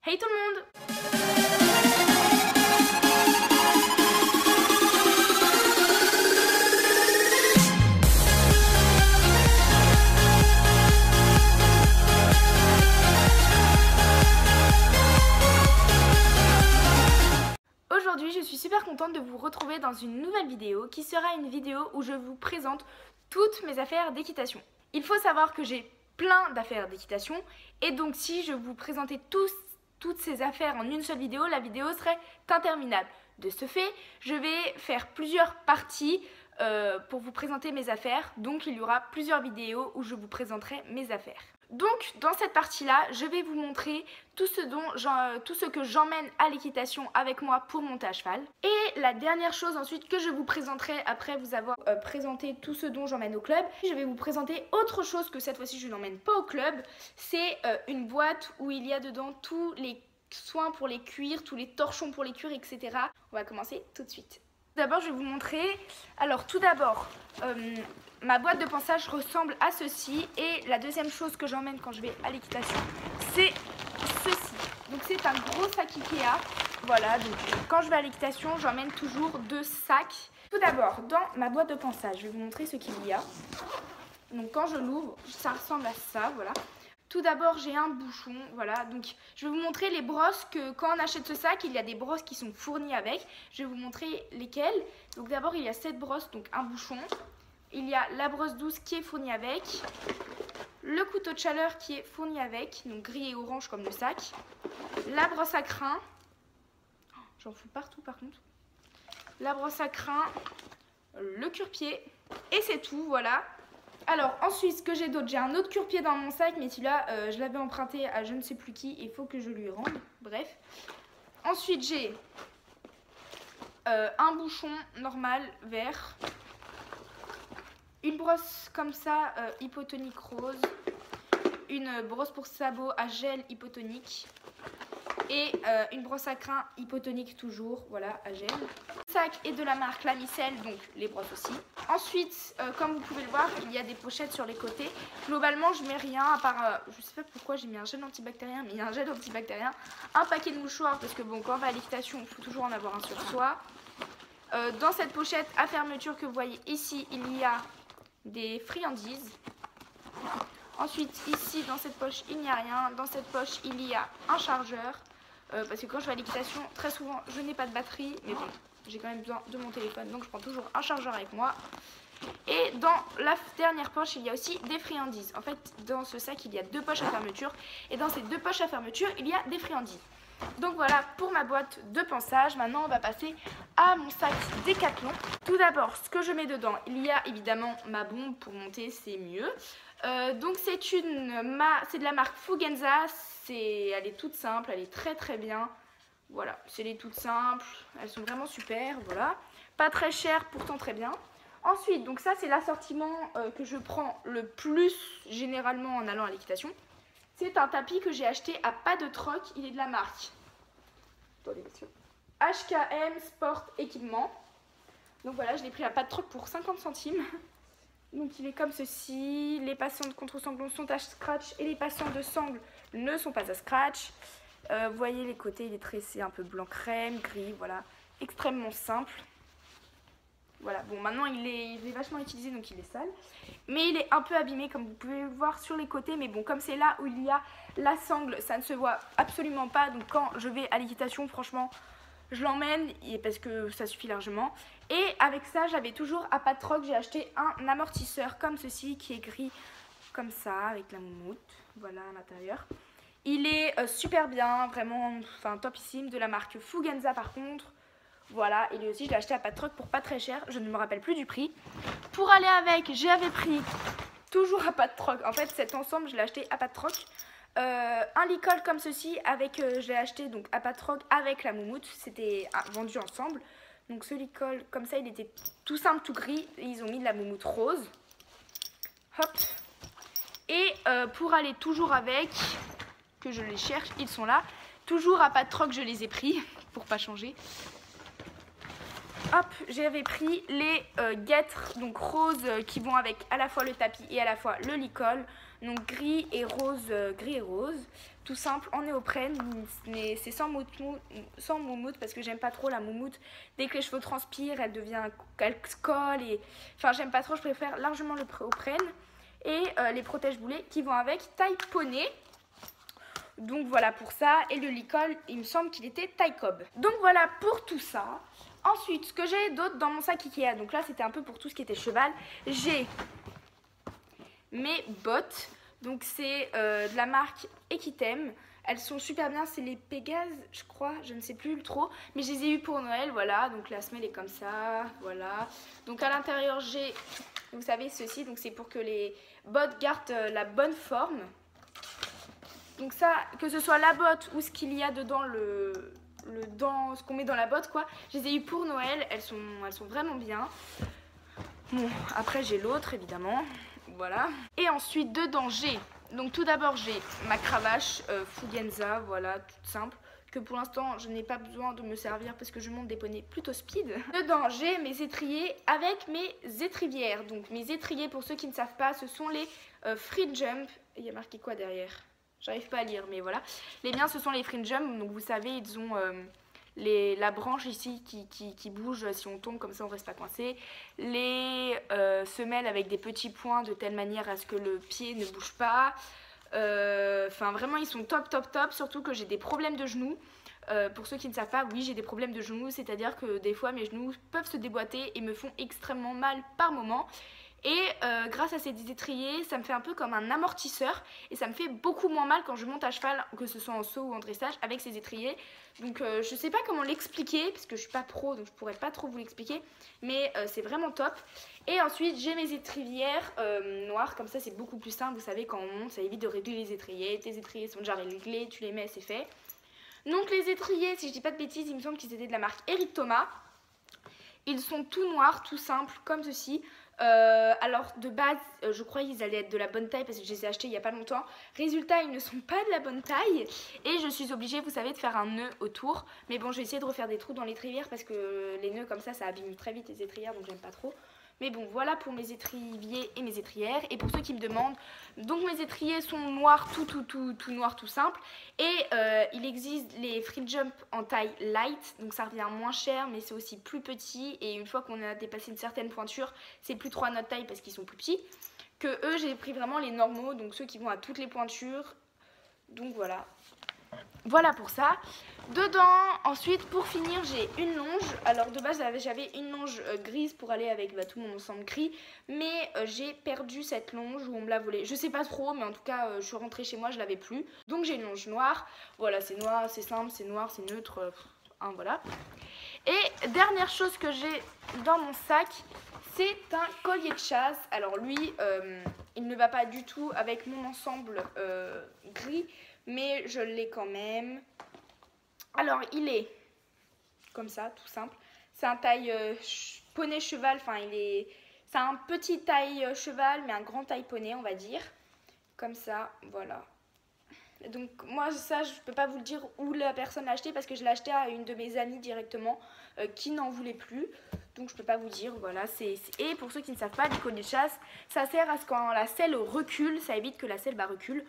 Hey tout le monde! Aujourd'hui, je suis super contente de vous retrouver dans une nouvelle vidéo qui sera une vidéo où je vous présente toutes mes affaires d'équitation. Il faut savoir que j'ai plein d'affaires d'équitation et donc si je vous présentais toutes ces affaires en une seule vidéo, la vidéo serait interminable. De ce fait, je vais faire plusieurs parties pour vous présenter mes affaires. Donc il y aura plusieurs vidéos où je vous présenterai mes affaires. Donc dans cette partie-là, je vais vous montrer tout ce que j'emmène à l'équitation avec moi pour monter à cheval. Et la dernière chose ensuite que je vous présenterai après vous avoir présenté tout ce dont j'emmène au club, je vais vous présenter autre chose que cette fois-ci je n'emmène pas au club. C'est une boîte où il y a dedans tous les soins pour les cuirs, tous les torchons pour les cuirs, etc. On va commencer tout de suite. D'abord je vais vous montrer, alors tout d'abord ma boîte de pansage ressemble à ceci et la deuxième chose que j'emmène quand je vais à l'équitation c'est ceci. Donc c'est un gros sac Ikea, voilà, donc quand je vais à l'équitation j'emmène toujours 2 sacs. Tout d'abord dans ma boîte de pansage, je vais vous montrer ce qu'il y a. Donc quand je l'ouvre, ça ressemble à ça, voilà. Tout d'abord, j'ai un bouchon, voilà, donc je vais vous montrer les brosses que quand on achète ce sac, il y a des brosses qui sont fournies avec. Je vais vous montrer lesquelles. Donc d'abord, il y a cette brosse, donc un bouchon. Il y a la brosse douce qui est fournie avec. Le couteau de chaleur qui est fourni avec, donc gris et orange comme le sac. La brosse à crin. J'en fous partout par contre. La brosse à crin, le cure-pied. Et c'est tout, voilà. Alors ensuite ce que j'ai d'autre, j'ai un autre cure-pied dans mon sac mais celui-là je l'avais emprunté à je ne sais plus qui, il faut que je lui rende, bref. Ensuite j'ai un bouchon normal vert, une brosse comme ça hypotonique rose, une brosse pour sabot à gel hypotonique et une brosse à crin hypotonique toujours, voilà, à gel. Le sac est de la marque Lamicelle, donc les brosses aussi. Ensuite, comme vous pouvez le voir, il y a des pochettes sur les côtés. Globalement, je mets rien à part, je sais pas pourquoi j'ai mis un gel antibactérien, mais il y a un gel antibactérien, un paquet de mouchoirs parce que bon, quand on va à l'équitation, il faut toujours en avoir un sur soi. Dans cette pochette à fermeture que vous voyez ici, il y a des friandises. Ensuite, ici, dans cette poche, il n'y a rien. Dans cette poche, il y a un chargeur. Parce que quand je vais à l'équitation, très souvent, je n'ai pas de batterie. Mais bon, j'ai quand même besoin de mon téléphone. Donc, je prends toujours un chargeur avec moi. Et dans la dernière poche, il y a aussi des friandises. En fait, dans ce sac, il y a 2 poches à fermeture. Et dans ces 2 poches à fermeture, il y a des friandises. Donc voilà pour ma boîte de pansage. Maintenant, on va passer à mon sac Décathlon. Tout d'abord, ce que je mets dedans, il y a évidemment ma bombe pour monter, c'est mieux. Donc c'est de la marque Fugenza. Elle est toute simple, elle est très très bien. Voilà, c'est les toutes simples, elles sont vraiment super, voilà. Pas très chères, pourtant très bien. Ensuite, donc ça c'est l'assortiment que je prends le plus généralement en allant à l'équitation. C'est un tapis que j'ai acheté à Pas de Troc, il est de la marque. Attendez, monsieur. HKM Sport Équipement. Donc voilà, je l'ai pris à Pas de Troc pour 50 centimes. Donc il est comme ceci, les passants de contre-sanglons sont à scratch et les passants de sangle ne sont pas à scratch. Vous voyez les côtés, il est tressé un peu blanc crème, gris, voilà, extrêmement simple. Voilà, bon maintenant il est vachement utilisé donc il est sale. Mais il est un peu abîmé comme vous pouvez le voir sur les côtés. Mais bon, comme c'est là où il y a la sangle, ça ne se voit absolument pas. Donc quand je vais à l'équitation, franchement, je l'emmène parce que ça suffit largement. Et avec ça, j'avais toujours à Pas de Troc, j'ai acheté un amortisseur comme ceci qui est gris comme ça avec la moumoute. Voilà à l'intérieur. Il est super bien, vraiment, enfin topissime, de la marque Fugenza par contre. Voilà, et lui aussi je l'ai acheté à Pas de Troc pour pas très cher, je ne me rappelle plus du prix. Pour aller avec, j'avais pris toujours à Pas de Troc. En fait, cet ensemble, je l'ai acheté à Pas de Troc. Un licol comme ceci, je l'ai acheté donc à Pas de Troc avec la moumoute, c'était vendu ensemble. Donc ce licol, comme ça, il était tout simple, tout gris, et ils ont mis de la moumoute rose. Hop. Et pour aller toujours avec, que je les cherche, ils sont là. Toujours à Pas de Troc, je les ai pris, pour pas changer. Hop, j'avais pris les guêtres, donc roses, qui vont avec à la fois le tapis et à la fois le licol. Donc gris et rose, tout simple en néoprène, mais c'est sans moumoute parce que j'aime pas trop la moumoute. Dès que les cheveux transpirent, elle se colle et enfin j'aime pas trop, je préfère largement le néoprène et les protège boulets qui vont avec, taille poney. Donc voilà pour ça, et le licol, il me semble qu'il était taille cob. Donc voilà pour tout ça. Ensuite, ce que j'ai d'autre dans mon sac Ikea, donc là c'était un peu pour tout ce qui était cheval, j'ai mes bottes. Donc c'est de la marque Equitem. Elles sont super bien, c'est les Pégase, je crois, je ne sais plus trop. Mais je les ai eues pour Noël, voilà. Donc la semelle est comme ça, voilà. Donc à l'intérieur j'ai, vous savez, ceci. Donc c'est pour que les bottes gardent la bonne forme. Donc ça, que ce soit la botte ou ce qu'il y a dedans, ce qu'on met dans la botte, quoi. Je les ai eues pour Noël, elles sont vraiment bien. Bon, après j'ai l'autre, évidemment. Voilà. Et ensuite, dedans, j'ai... Donc tout d'abord, j'ai ma cravache Fugenza, voilà, toute simple. Que pour l'instant, je n'ai pas besoin de me servir parce que je monte des poneys plutôt speed. Dedans, j'ai mes étriers avec mes étrivières. Donc mes étriers, pour ceux qui ne savent pas, ce sont les Free Jump. Il y a marqué quoi derrière? J'arrive pas à lire, mais voilà. Les miens, ce sont les Free Jump. Donc vous savez, ils ont... la branche ici qui bouge si on tombe, comme ça on ne reste pas coincé. Les semelles avec des petits points de telle manière à ce que le pied ne bouge pas. Enfin vraiment ils sont top top top, surtout que j'ai des problèmes de genoux. Pour ceux qui ne savent pas, oui j'ai des problèmes de genoux, c'est-à-dire que des fois mes genoux peuvent se déboîter et me font extrêmement mal par moment. Et grâce à ces étriers, ça me fait un peu comme un amortisseur et ça me fait beaucoup moins mal quand je monte à cheval, que ce soit en saut ou en dressage, avec ces étriers. Donc je sais pas comment l'expliquer parce que je suis pas pro, donc je pourrais pas trop vous l'expliquer, mais c'est vraiment top. Et ensuite j'ai mes étrivières noires, comme ça c'est beaucoup plus simple, vous savez quand on monte ça évite de régler les étriers. Tes étriers sont déjà réglés, tu les mets, c'est fait. Donc les étriers, si je dis pas de bêtises, il me semble qu'ils étaient de la marque Eric Thomas. Ils sont tout noirs, tout simples, comme ceci. Alors de base je crois qu'ils allaient être de la bonne taille parce que je les ai achetés il n'y a pas longtemps. Résultat, ils ne sont pas de la bonne taille et je suis obligée, vous savez, de faire un nœud autour. Mais bon, je vais essayer de refaire des trous dans l'étrivière parce que les nœuds comme ça abîme très vite les étrières, donc j'aime pas trop. Mais bon, voilà pour mes étriviers et mes étrières. Et pour ceux qui me demandent, donc mes étriers sont noirs, tout noir, tout simple. Et il existe les Free Jump en taille light, donc ça revient moins cher, mais c'est aussi plus petit. Et une fois qu'on a dépassé une certaine pointure, c'est plus trop à notre taille parce qu'ils sont plus petits. Que eux, j'ai pris vraiment les normaux, donc ceux qui vont à toutes les pointures. Donc voilà. Voilà pour ça. Dedans, ensuite, pour finir, j'ai une longe. Alors de base, j'avais une longe grise pour aller avec tout mon ensemble gris. Mais j'ai perdu cette longe ou on me l'a volée. Je sais pas trop, mais en tout cas, je suis rentrée chez moi, je l'avais plus. Donc j'ai une longe noire. Voilà, c'est noir, c'est simple, c'est noir, c'est neutre. Voilà. Et dernière chose que j'ai dans mon sac, c'est un collier de chasse. Alors lui, il ne va pas du tout avec mon ensemble gris. Mais je l'ai quand même. Alors il est comme ça, tout simple. C'est un taille poney cheval. Enfin c'est un petit taille cheval mais un grand taille poney on va dire. Comme ça, voilà. Donc moi ça je peux pas vous le dire où la personne l'a acheté parce que je l'ai acheté à une de mes amies directement qui n'en voulait plus. Donc je peux pas vous dire, voilà. Et pour ceux qui ne savent pas, les colliers de chasse, ça sert à ce quand la selle recule, ça évite que la selle recule.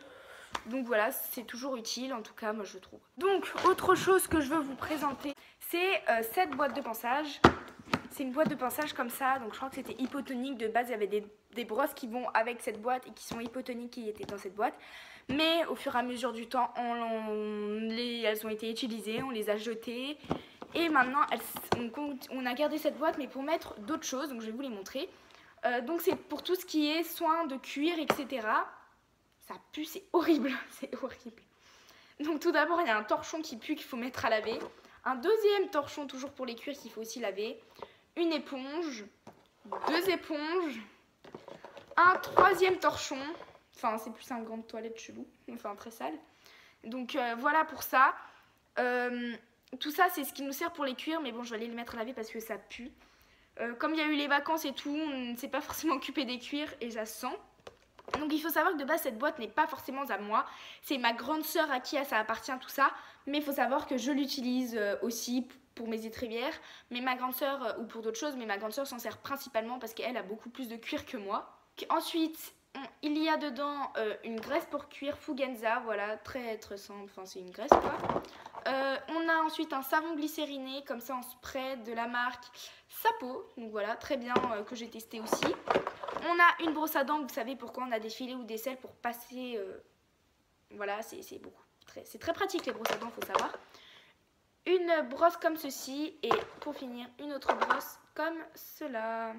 Donc voilà, c'est toujours utile, en tout cas, moi je trouve. Donc, autre chose que je veux vous présenter, c'est cette boîte de pinçage. C'est une boîte de pinçage comme ça, donc je crois que c'était hypotonique. De base, il y avait des brosses qui vont avec cette boîte et qui sont hypotoniques qui étaient dans cette boîte. Mais au fur et à mesure du temps, elles ont été utilisées, on les a jetées. Et maintenant, on a gardé cette boîte, mais pour mettre d'autres choses, donc je vais vous les montrer. Donc c'est pour tout ce qui est soins de cuir, etc. Ça pue, c'est horrible, c'est horrible. Donc tout d'abord, il y a un torchon qui pue qu'il faut mettre à laver. Un deuxième torchon, toujours pour les cuirs, qu'il faut aussi laver. Une éponge, 2 éponges, un troisième torchon. Enfin, c'est plus un grand toilette chelou, enfin très sale. Donc voilà pour ça. Tout ça, c'est ce qui nous sert pour les cuirs, mais bon, je vais aller le mettre à laver parce que ça pue. Comme il y a eu les vacances et tout, on ne s'est pas forcément occupé des cuirs et ça sent. Donc il faut savoir que de base cette boîte n'est pas forcément à moi, c'est ma grande sœur à qui ça appartient tout ça, mais il faut savoir que je l'utilise aussi pour mes étrivières, mais ma grande sœur ou pour d'autres choses, mais ma grande sœur s'en sert principalement parce qu'elle a beaucoup plus de cuir que moi. Ensuite Il y a dedans une graisse pour cuir Fugenza, voilà, très simple, enfin c'est une graisse quoi. On a ensuite un savon glycériné, comme ça en spray de la marque Sapo, donc voilà, très bien, que j'ai testé aussi. On a une brosse à dents, vous savez pourquoi on a des filets ou des selles pour passer, voilà, c'est très pratique les brosses à dents, faut savoir. Une brosse comme ceci et pour finir une autre brosse comme cela.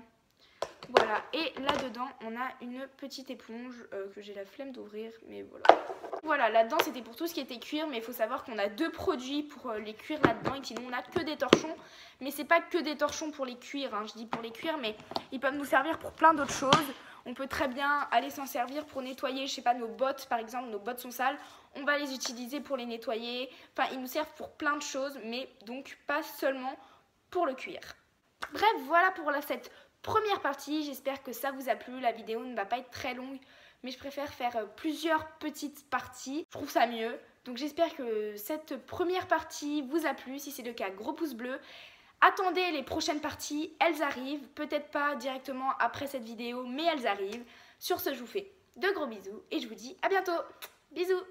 Voilà, et là-dedans, on a une petite éponge que j'ai la flemme d'ouvrir, mais voilà. Voilà, là-dedans, c'était pour tout ce qui était cuir, mais il faut savoir qu'on a 2 produits pour les cuirs là-dedans, et sinon on n'a que des torchons. Mais c'est pas que des torchons pour les cuirs, hein. Je dis pour les cuirs, mais ils peuvent nous servir pour plein d'autres choses. On peut très bien aller s'en servir pour nettoyer, je sais pas, nos bottes, par exemple, nos bottes sont sales. On va les utiliser pour les nettoyer. Enfin, ils nous servent pour plein de choses, mais donc pas seulement pour le cuir. Bref, voilà pour cette première partie, j'espère que ça vous a plu. La vidéo ne va pas être très longue, mais je préfère faire plusieurs petites parties. Je trouve ça mieux. Donc j'espère que cette première partie vous a plu. Si c'est le cas, gros pouce bleu. Attendez les prochaines parties, elles arrivent. Peut-être pas directement après cette vidéo, mais elles arrivent. Sur ce, je vous fais de gros bisous et je vous dis à bientôt. Bisous!